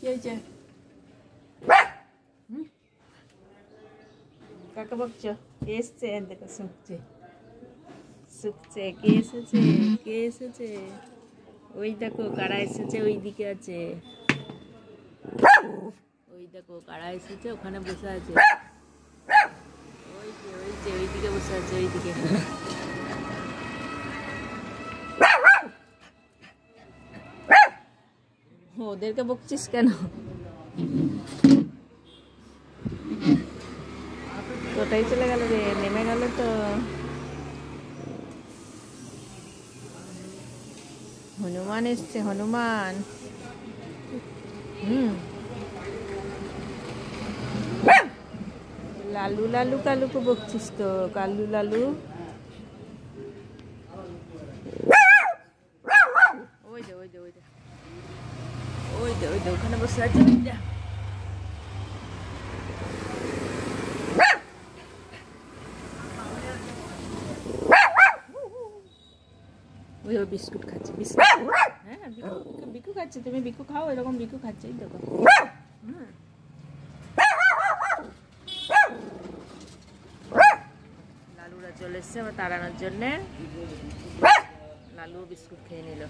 কি হয়েছে? কাকে বকছো? কে এসছে? দেখো শুকছে শুকছে। কে এসেছে? কে এসেছে? ওই দেখো কারা এসেছে, ওই দিকে আছে। ওই দেখো কারা এসেছে, ওখানে বসে আছে। ওই যে ওই যে ওইদিকে বসে আছে, ওইদিকে। ওদেরকে বকছিস কেন? ওটাই চলে গেল রে, নেমে গেল তো। হনুমান এসছে, হনুমান। লালু লালু কালুকে বকছিস তো, কালু লালু। ওই দে ওই দে ওই দে ওই দে ওই দে ওখানে বসে আছে। ওই বিস্কুট খাচ্ছে, বিস্কুট। হ্যাঁ বিকু খাচ্ছে। তুমি বিকু খাও, এরকম বিকু খাচ্ছে। এই দেখো। লালুরা চলে এসছে আবার তাড়ানোর জন্যে। লালু বিস্কুট খেয়ে নিল।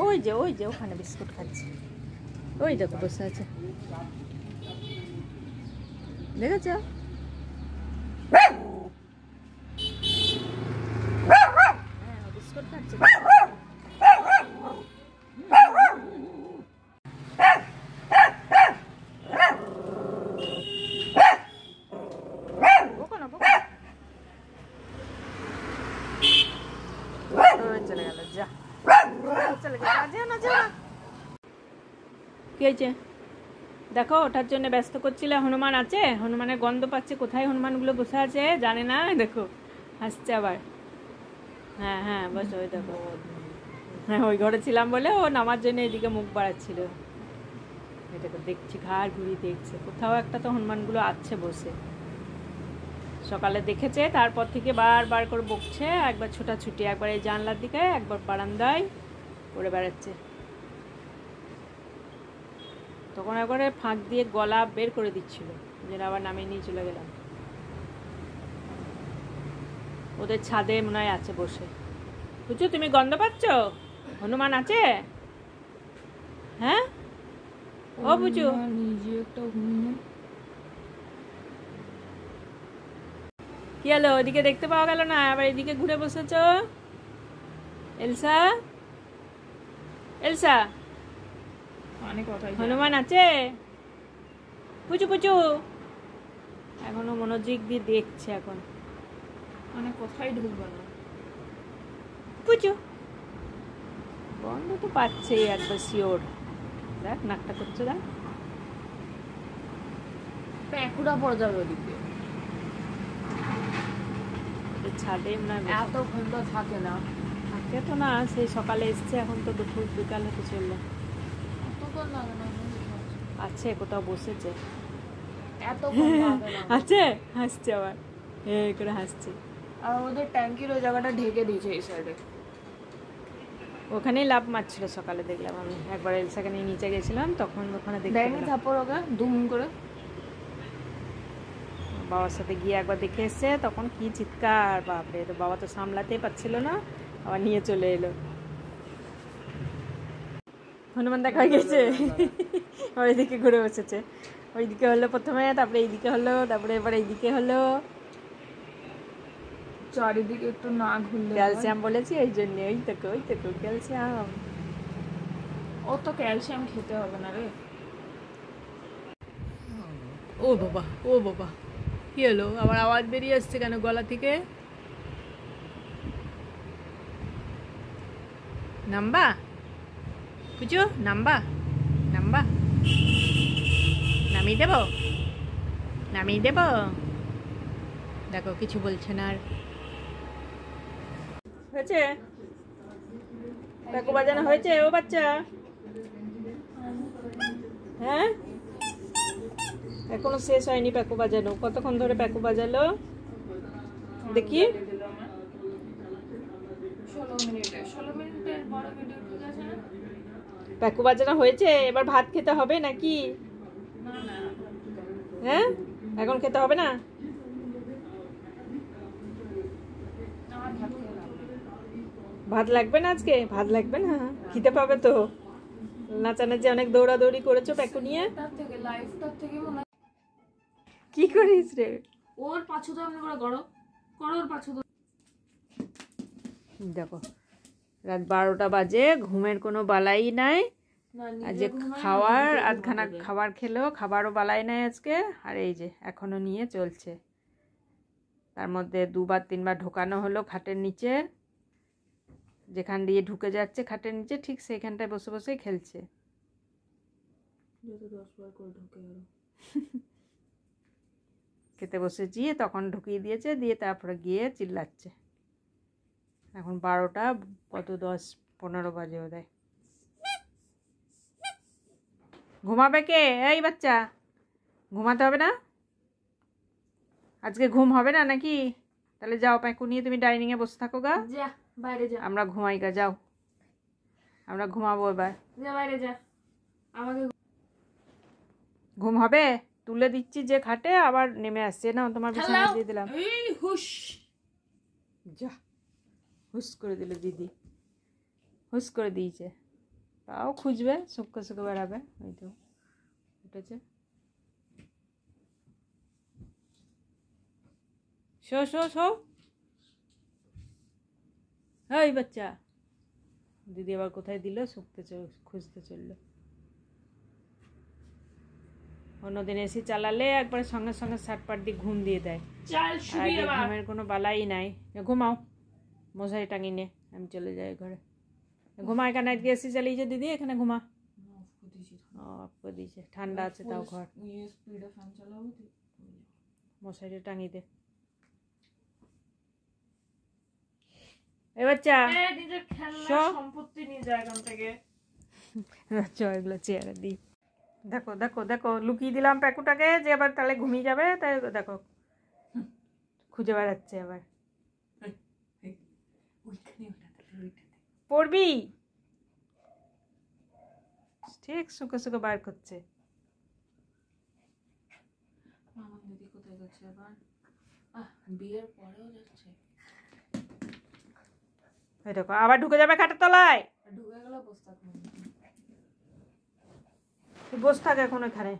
ওই যে ওই যে ওখানে বিস্কুট খাচ্ছে। ওই দেখো বসে আছে, দেখেছ? বিস্কুট খাচ্ছে। চলে গেল, যা চলে গেল। কি হয়েছে দেখো? ওঠার জন্য ব্যস্ত করছিলে। হনুমান আছে, হনুমানের গন্ধ পাচ্ছে। কোথায় হনুমানগুলো বসে আছে জানে না। দেখো হাসছে আবার। হ্যাঁ হ্যাঁ বসো। ওই দেখো, হ্যাঁ ওই ঘরে ছিলাম বলে ও নামার জন্য এদিকে মুখ বাড়াচ্ছিল। দেখো দেখছি, ঘাড় ঘুরিয়ে দেখছে। কোথাও একটা তো হনুমানগুলো আছে বসে। সকালে দেখেছে, তারপর থেকে বারবার করে বকছে। একবার ছোটাছুটি, একবার এই জানলার দিকে, একবার বারান্দায় করে বেড়াচ্ছে। তখন একবারে ফাঁক দিয়ে গলা বের করে দিচ্ছিল, যেন আবার নামিয়ে নিয়ে চলে গেলাম। ওদের ছাদে মনে হয় আছে বসে। বুঝছো, তুমি গন্ধ পাচ্ছ? হনুমান আছে? হ্যাঁ ও বুঝু, কি হলো? ওইদিকে দেখতে পাওয়া গেল না, আবার এদিকে ঘুরে বসেছ। এলসা, এলসা, হনুমান আছে? পুচু পুচু এখনো মনোযোগ দিয়ে দেখছে। এখন মানে কোথায় ঢুকবো না। পুচু বন্ধ তো পাচ্ছেই একবার শিওর। দেখ নাকটা করছে, দেখ প্যাকুড়া পড়ে যাবে ওদিকে। ছাদে না এতক্ষণ তো থাকে না। থাকে তো না, সেই সকালে এসছে, এখন তো দুপুর বিকাল হতে চললো। আছে কোথাও বসেছে। আছে, হাসছে আবার, এই করে হাসছে। আর ওদের ট্যাঙ্কির ওই জায়গাটা ঢেকে দিয়েছে এই সাইডে। ওখানেই লাভ মারছিল সকালে, দেখলাম আমি একবার এলসাকে নিয়ে নিচে গেছিলাম, তখন ওখানে দেখি থাপ্পড় ওকে দুম করে। বাবার সাথে গিয়ে একবার দেখে এসছে, তখন কি চিৎকার, বাপরে! তো বাবা তো সামলাতেই পারছিল না, আবার নিয়ে চলে এলো। হনুমান দেখা হয়ে গেছে, ওইদিকে ঘুরে বসেছে। ওইদিকে হলো প্রথমে, তারপরে এইদিকে হলো, তারপরে এবার এইদিকে হলো। চারিদিকে একটু না ঘুরলে। ক্যালসিয়াম বলেছি এই জন্য। ওই দেখো ওই দেখো ক্যালসিয়াম। ও তো ক্যালসিয়াম খেতে হবে না রে। ও বাবা, ও বাবা, কি হলো? আবার আওয়াজ বেরিয়ে আসছে কেন গলা থেকে? নাম্বা কিছু, নাম্বা নাম্বা, নামিয়ে দেব, নামিয়ে দেব। দেখো কিছু বলছে না আর। হয়েছে? দেখো বাজানো হয়েছে ও বাচ্চা। হ্যাঁ এখনো শেষ হয়নি প্যাকু বাজানো। কতক্ষণ ধরে প্যাকু বাজালো দেখি? 16 মিনিটের বড় ভিডিও ঠিক আছে না? প্যাকু বাজানো হয়েছে, এবার ভাত খেতে হবে নাকি? না না হ্যাঁ এখন খেতে হবে না? আমার ভাত খেয়ে লাভ নেই। ভাত লাগবে না আজকে? ভাত লাগবে না? খিদে পাবে তো। নাচানাচি অনেক দৌড়াদৌড়ি করেছো প্যাকু নিয়ে। তার থেকে লাইফটার থেকে মনে হয় কি করিস রে? ওর পাছু তো এমনি করে করো ওর পাছু তো। দেখো রাত 12টা বাজে, ঘুমের কোনো বালাই নাই। না আজকে খাওয়ার আধখানা খাবার খেলো, খাবারও বালাই নাই আজকে। আর এই যে এখনো নিয়ে চলছে, তার মধ্যে 2-3বার ঢোকানো হলো খাটের নিচে, যেখান দিয়ে ঢুকে যাচ্ছে খাটের নিচে ঠিক সেইখানটায় বসে বসেই খেলছে। খেতে বসেছি তখন ঢুকিয়ে দিয়েছে, দিয়ে তারপরে গিয়ে চিল্লাচ্ছে। এখন 12টা কত 10-15 বাজে ওদের। ঘুমাবে কে? এই বাচ্চা ঘুমাতে হবে না আজকে? ঘুম হবে না নাকি? তাহলে যাও প্যাকু নিয়ে তুমি ডাইনিংয়ে বসে থাকো গা, যা বাইরে যা, আমরা ঘুমাই গা। যাও আমরা ঘুমাবো এবার। যা বাইরে যা। আমাকে ঘুম হবে? তুলে দিচ্ছি যে খাটে, আবার নেমে আসছে না, তোমার বিছানায় দিয়ে দিলাম। এই হুশ, যা হুস করে দিল দিদি, হুস করে দিয়েছে। তাও খুঁজবে, শুক্কো শুক্কো বেড়াবে। ওই তো উঠেছে। Show show show. এই বাচ্চা, দিদি আবার কোথায় দিল? খুঁজতে চললো। অন্যদিন এসি চালালে একবারে সঙ্গে সঙ্গে সাটপাট দিয়ে ঘুম দিয়ে দেয়, চাল শুবি আগে এবার। ঘুমের কোনো বালাই নাই। ঘুমাও, মশারি টাঙিয়ে নে, আমি চলে যাই ঘরে। ঘুমা, এখানে আজকে এসি চালিয়েছে দিদি, এখানে ঘুমা। অফ করে দিয়েছে, ঠান্ডা আছে তাও ঘর। মশারি টাঙিয়ে দে। এ বাচ্চা নিজের খেলনা সম্পত্তি নিয়ে যায় এখান থেকে। এগুলো চেয়ারে দিই। দেখো দেখো দেখো, লুকিয়ে দিলাম প্যাকুটাকে যে আবার তাহলে ঘুমিয়ে যাবে, তাই দেখো খুঁজে বেড়াচ্ছে আবার। পড়বি ঠিক শুকে শুকে বার করছে। মামা দিদি কোথায় গেছে আবার? বিয়ের পরেও যাচ্ছে। এই দেখো আবার ঢুকে যাবে খাটের তলায়। ঢুকে গেল বসে থাক, তুই বস থাক এখন এখানে,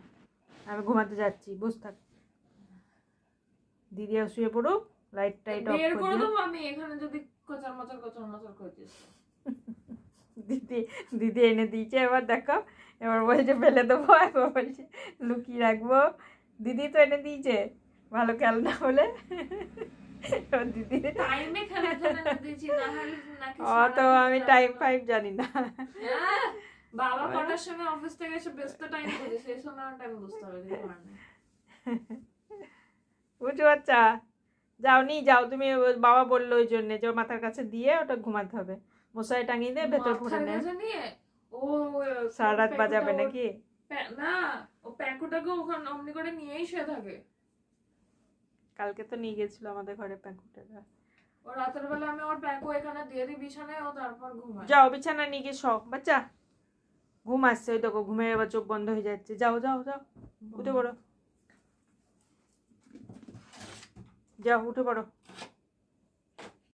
আমি ঘুমাতে যাচ্ছি, বস থাক। দিদি শুয়ে পড়ুক, লাইট টাইট অফ বের করে করে দিও। দেবো আমি এখানে যদি কচার মচার করছিস। দিদি দিদি এনে দিয়েছে, এবার দেখো, এবার বলছে ফেলে দেবো, এবার বলছে লুকিয়ে রাখবো। দিদি তো এনে দিয়েছে ভালো খেলনা বলে। এবার দিদি টাইমে খেলাটা এনে দিয়েছি, না হলে নাকি অত আমি টাইম ফাইম জানি না। বাবা কটার সময় অফিস থেকে এসে ব্যস্ত টাইম বুঝে, সেই সময় টাইম বুঝতে হবে। বুঝতে পারছা? যাও নি যাও তুমি, বাবা বললো ওই জন্য যে ওর মাথার কাছে দিয়ে ওটা ঘুমাতে হবে, মশারি টাঙিয়ে দিয়ে ভেতর ভরে নেয়। ও সারা রাত বাজাবে নাকি? না, ও প্যাকুটাকে ওখানে অমনি করে নিয়েই শুয়ে থাকে। কালকে তো নিয়ে গেছিল আমাদের ঘরে প্যাকুটাকে। ও রাতের বেলা আমি ওর প্যাকু এখানে দিয়ে দিই বিছানায়, ও তারপর ঘুমায়। যাও বিছানা নিয়ে গিয়ে শখ বাচ্চা, ঘুম আসছে। ওই দেখো ঘুমে এবার চোখ বন্ধ হয়ে যাচ্ছে। যাও যাও যাও, উঠে পড়ো, যাও উঠে পড়ো।